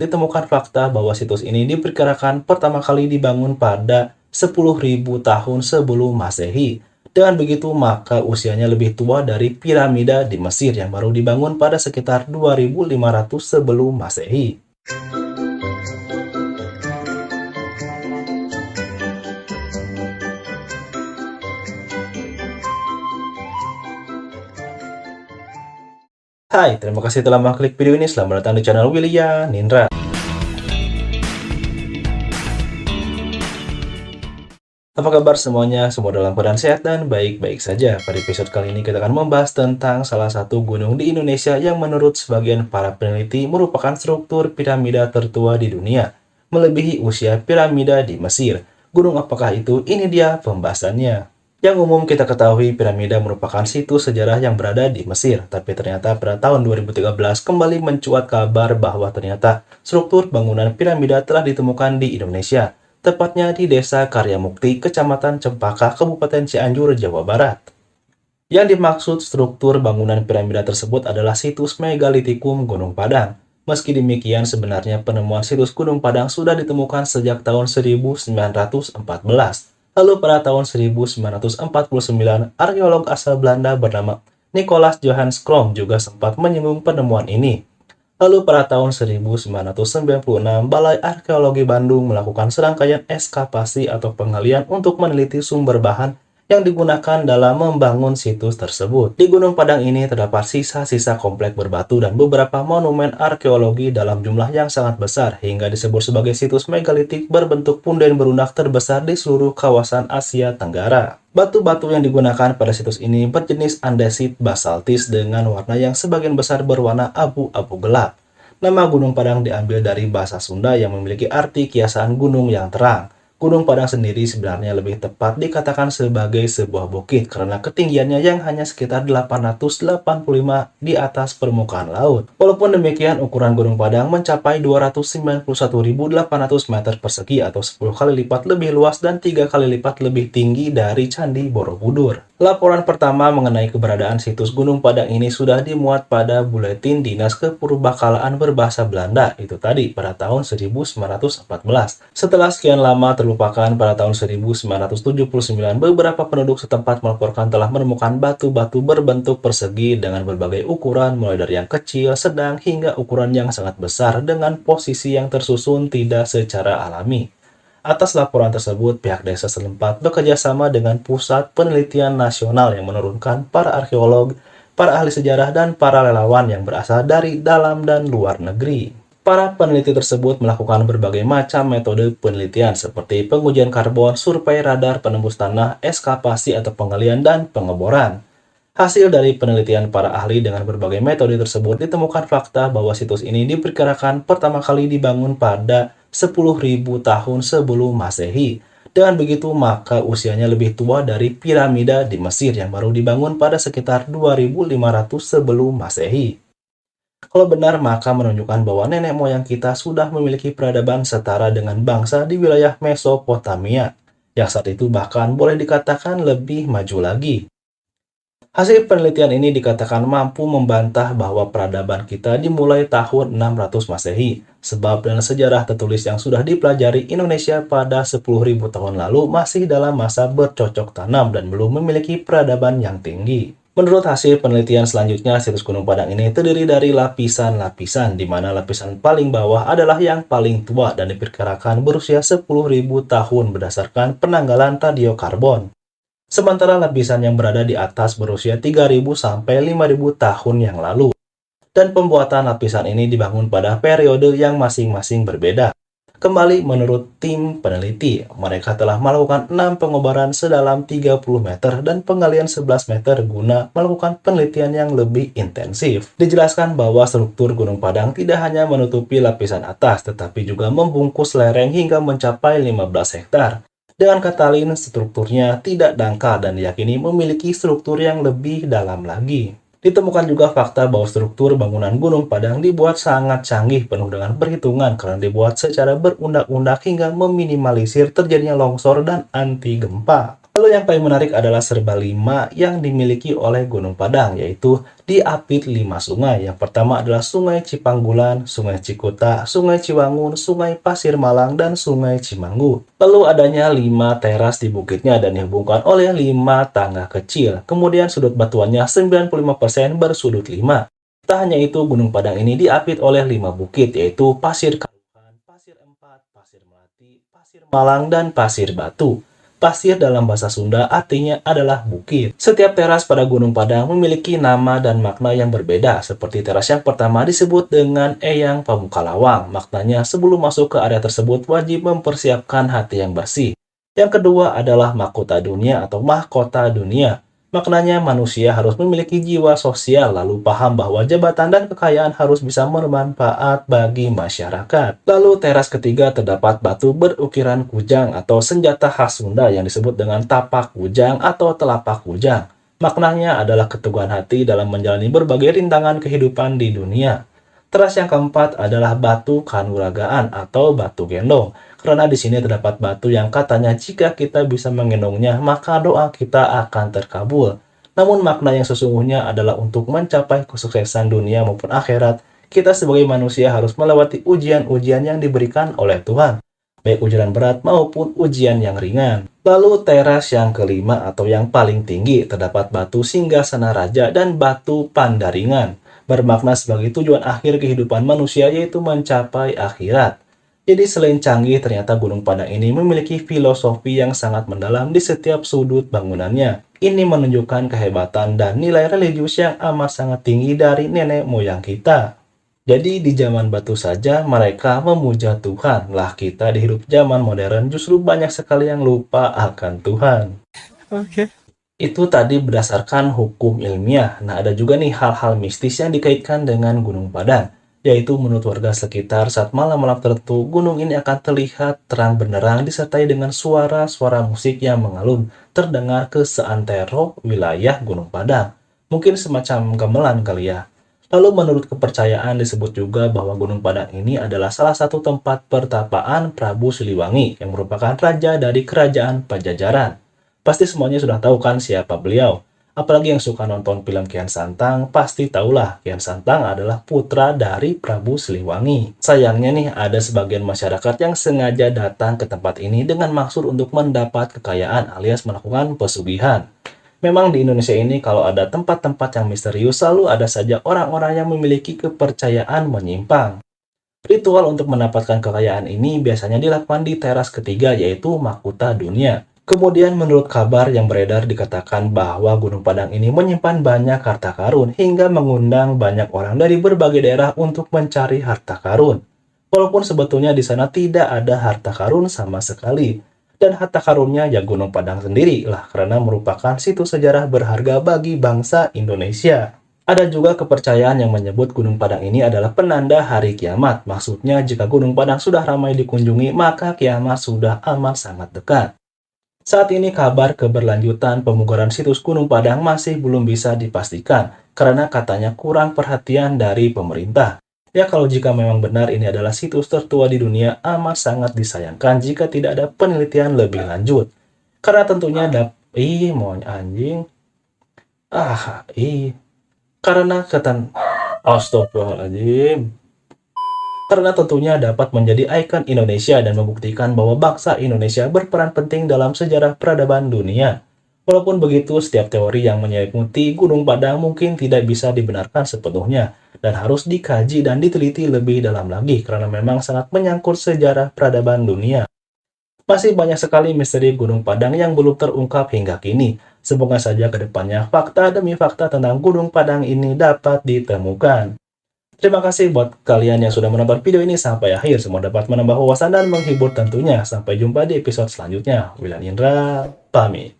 ditemukan fakta bahwa situs ini diperkirakan pertama kali dibangun pada 10.000 tahun sebelum Masehi. Dengan begitu, maka usianya lebih tua dari piramida di Mesir yang baru dibangun pada sekitar 2500 sebelum Masehi. Hai, terima kasih telah mengklik video ini. Selamat datang di channel William Nindra. Apa kabar semuanya? Semua dalam keadaan sehat dan baik-baik saja. Pada episode kali ini kita akan membahas tentang salah satu gunung di Indonesia yang menurut sebagian para peneliti merupakan struktur piramida tertua di dunia, melebihi usia piramida di Mesir. Gunung apakah itu? Ini dia pembahasannya. Yang umum kita ketahui, piramida merupakan situs sejarah yang berada di Mesir. Tapi ternyata pada tahun 2013 kembali mencuat kabar bahwa ternyata struktur bangunan piramida telah ditemukan di Indonesia. Tepatnya di Desa Karyamukti, Kecamatan Cempaka, Kabupaten Cianjur, Jawa Barat. Yang dimaksud struktur bangunan piramida tersebut adalah situs Megalitikum Gunung Padang. Meski demikian, sebenarnya penemuan situs Gunung Padang sudah ditemukan sejak tahun 1914. Lalu pada tahun 1949, arkeolog asal Belanda bernama Nicolaas Johannes Krom juga sempat menyinggung penemuan ini. Lalu pada tahun 1996, Balai Arkeologi Bandung melakukan serangkaian ekskavasi atau penggalian untuk meneliti sumber bahan yang digunakan dalam membangun situs tersebut. Di Gunung Padang ini terdapat sisa-sisa komplek berbatu dan beberapa monumen arkeologi dalam jumlah yang sangat besar hingga disebut sebagai situs megalitik berbentuk punden berunak terbesar di seluruh kawasan Asia Tenggara. Batu-batu yang digunakan pada situs ini berjenis andesit basaltis dengan warna yang sebagian besar berwarna abu-abu gelap. Nama Gunung Padang diambil dari bahasa Sunda yang memiliki arti kiasan gunung yang terang. Gunung Padang sendiri sebenarnya lebih tepat dikatakan sebagai sebuah bukit karena ketinggiannya yang hanya sekitar 885 di atas permukaan laut. Walaupun demikian, ukuran Gunung Padang mencapai 291.800 meter persegi atau 10 kali lipat lebih luas dan 3 kali lipat lebih tinggi dari Candi Borobudur. Laporan pertama mengenai keberadaan situs Gunung Padang ini sudah dimuat pada Buletin Dinas Kepurbakalaan berbahasa Belanda, itu tadi pada tahun 1914. Setelah sekian lama terlupakan, pada tahun 1979 beberapa penduduk setempat melaporkan telah menemukan batu-batu berbentuk persegi dengan berbagai ukuran mulai dari yang kecil, sedang hingga ukuran yang sangat besar dengan posisi yang tersusun tidak secara alami. Atas laporan tersebut, pihak desa setempat bekerja sama dengan Pusat Penelitian Nasional yang menurunkan para arkeolog, para ahli sejarah, dan para relawan yang berasal dari dalam dan luar negeri. Para peneliti tersebut melakukan berbagai macam metode penelitian seperti pengujian karbon, survei radar penembus tanah, ekskavasi atau penggalian, dan pengeboran. Hasil dari penelitian para ahli dengan berbagai metode tersebut ditemukan fakta bahwa situs ini diperkirakan pertama kali dibangun pada 10.000 tahun sebelum Masehi. Dengan begitu, maka usianya lebih tua dari piramida di Mesir yang baru dibangun pada sekitar 2500 sebelum Masehi. Kalau benar, maka menunjukkan bahwa nenek moyang kita sudah memiliki peradaban setara dengan bangsa di wilayah Mesopotamia, yang saat itu bahkan boleh dikatakan lebih maju lagi. Hasil penelitian ini dikatakan mampu membantah bahwa peradaban kita dimulai tahun 600 Masehi, sebab dalam sejarah tertulis yang sudah dipelajari, Indonesia pada 10.000 tahun lalu masih dalam masa bercocok tanam dan belum memiliki peradaban yang tinggi. Menurut hasil penelitian selanjutnya, situs Gunung Padang ini terdiri dari lapisan-lapisan, di mana lapisan paling bawah adalah yang paling tua dan diperkirakan berusia 10.000 tahun berdasarkan penanggalan radiokarbon. Sementara lapisan yang berada di atas berusia 3.000 sampai 5.000 tahun yang lalu. Dan pembuatan lapisan ini dibangun pada periode yang masing-masing berbeda. Kembali menurut tim peneliti, mereka telah melakukan 6 pengobaran sedalam 30 meter dan penggalian 11 meter guna melakukan penelitian yang lebih intensif. Dijelaskan bahwa struktur Gunung Padang tidak hanya menutupi lapisan atas, tetapi juga membungkus lereng hingga mencapai 15 hektar. Dengan kata lain, strukturnya tidak dangkal dan diyakini memiliki struktur yang lebih dalam lagi. Ditemukan juga fakta bahwa struktur bangunan Gunung Padang dibuat sangat canggih, penuh dengan perhitungan karena dibuat secara berundak-undak hingga meminimalisir terjadinya longsor dan anti gempa. Lalu yang paling menarik adalah serba 5 yang dimiliki oleh Gunung Padang, yaitu diapit 5 sungai. Yang pertama adalah Sungai Cipanggulan, Sungai Cikuta, Sungai Ciwangun, Sungai Pasir Malang, dan Sungai Cimanggu. Lalu adanya 5 teras di bukitnya dan dihubungkan oleh 5 tangga kecil. Kemudian sudut batuannya 95% bersudut 5. Tak hanya itu, Gunung Padang ini diapit oleh 5 bukit, yaitu Pasir Karuhan, Pasir Empat, Pasir Melati, Pasir Malang, dan Pasir Batu. Pasir dalam bahasa Sunda artinya adalah bukit. Setiap teras pada Gunung Padang memiliki nama dan makna yang berbeda. Seperti teras yang pertama disebut dengan Eyang Pamukalawang. Maknanya sebelum masuk ke area tersebut wajib mempersiapkan hati yang bersih. Yang kedua adalah Mahkota Dunia atau Mahkota Dunia. Maknanya manusia harus memiliki jiwa sosial, lalu paham bahwa jabatan dan kekayaan harus bisa bermanfaat bagi masyarakat. Lalu teras ketiga terdapat batu berukiran kujang atau senjata khas Sunda yang disebut dengan tapak kujang atau telapak kujang. Maknanya adalah keteguhan hati dalam menjalani berbagai rintangan kehidupan di dunia. Teras yang keempat adalah batu kanuragaan atau batu gendong. Karena di sini terdapat batu yang katanya jika kita bisa menggendongnya, maka doa kita akan terkabul. Namun makna yang sesungguhnya adalah untuk mencapai kesuksesan dunia maupun akhirat, kita sebagai manusia harus melewati ujian-ujian yang diberikan oleh Tuhan, baik ujian berat maupun ujian yang ringan. Lalu teras yang kelima atau yang paling tinggi terdapat batu Singgasana Raja dan batu Pandaringan, bermakna sebagai tujuan akhir kehidupan manusia yaitu mencapai akhirat. Jadi selain canggih, ternyata Gunung Padang ini memiliki filosofi yang sangat mendalam di setiap sudut bangunannya. Ini menunjukkan kehebatan dan nilai religius yang amat sangat tinggi dari nenek moyang kita. Jadi di zaman batu saja mereka memuja Tuhan. Lah kita di hidup zaman modern justru banyak sekali yang lupa akan Tuhan. Oke. Itu tadi berdasarkan hukum ilmiah. Nah, ada juga nih hal-hal mistis yang dikaitkan dengan Gunung Padang. Yaitu menurut warga sekitar saat malam-malam tertentu, gunung ini akan terlihat terang benderang disertai dengan suara-suara musik yang mengalun terdengar ke seantero wilayah Gunung Padang. Mungkin semacam gamelan kali ya. Lalu menurut kepercayaan disebut juga bahwa Gunung Padang ini adalah salah satu tempat pertapaan Prabu Siliwangi yang merupakan raja dari kerajaan Pajajaran. Pasti semuanya sudah tahu kan siapa beliau. Apalagi yang suka nonton film Kian Santang, pasti tahulah Kian Santang adalah putra dari Prabu Siliwangi. Sayangnya nih, ada sebagian masyarakat yang sengaja datang ke tempat ini dengan maksud untuk mendapat kekayaan alias melakukan pesugihan. Memang di Indonesia ini kalau ada tempat-tempat yang misterius, selalu ada saja orang-orang yang memiliki kepercayaan menyimpang. Ritual untuk mendapatkan kekayaan ini biasanya dilakukan di teras ketiga yaitu Mahkota Dunia. Kemudian menurut kabar yang beredar dikatakan bahwa Gunung Padang ini menyimpan banyak harta karun hingga mengundang banyak orang dari berbagai daerah untuk mencari harta karun. Walaupun sebetulnya di sana tidak ada harta karun sama sekali. Dan harta karunnya ya Gunung Padang sendiri lah karena merupakan situs sejarah berharga bagi bangsa Indonesia. Ada juga kepercayaan yang menyebut Gunung Padang ini adalah penanda hari kiamat. Maksudnya jika Gunung Padang sudah ramai dikunjungi maka kiamat sudah amat sangat dekat. Saat ini kabar keberlanjutan pemugaran situs Gunung Padang masih belum bisa dipastikan karena katanya kurang perhatian dari pemerintah. Ya kalau jika memang benar ini adalah situs tertua di dunia, amat sangat disayangkan jika tidak ada penelitian lebih lanjut. Karena tentunya mau anjing. Karena Astagfirullahaladzim. Karena tentunya dapat menjadi ikon Indonesia dan membuktikan bahwa bangsa Indonesia berperan penting dalam sejarah peradaban dunia. Walaupun begitu, setiap teori yang menyelimuti Gunung Padang mungkin tidak bisa dibenarkan sepenuhnya dan harus dikaji dan diteliti lebih dalam lagi karena memang sangat menyangkut sejarah peradaban dunia. Masih banyak sekali misteri Gunung Padang yang belum terungkap hingga kini. Semoga saja ke depannya fakta demi fakta tentang Gunung Padang ini dapat ditemukan. Terima kasih buat kalian yang sudah menonton video ini sampai akhir. Semoga dapat menambah wawasan dan menghibur tentunya. Sampai jumpa di episode selanjutnya. William Indra, pamit.